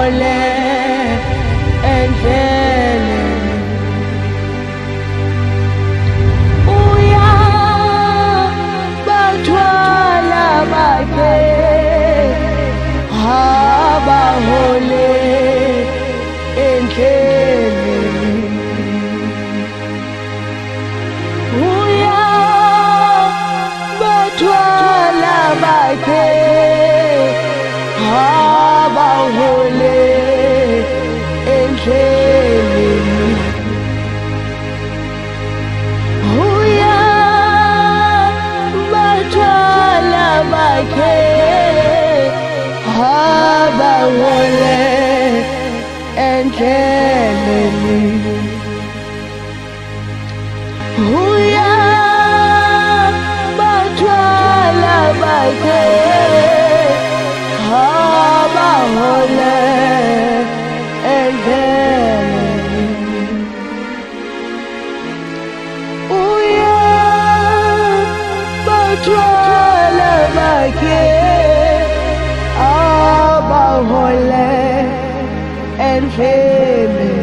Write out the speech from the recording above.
hole endleleni uya bathwala bakhe haba hole endleleni uya bathwala bakhe haba hole endleleni uya bathwala bakhe haba hole endleleni uya bathwala bakhe haba hole endleleni uya bathwala bakhe haba hole endleleni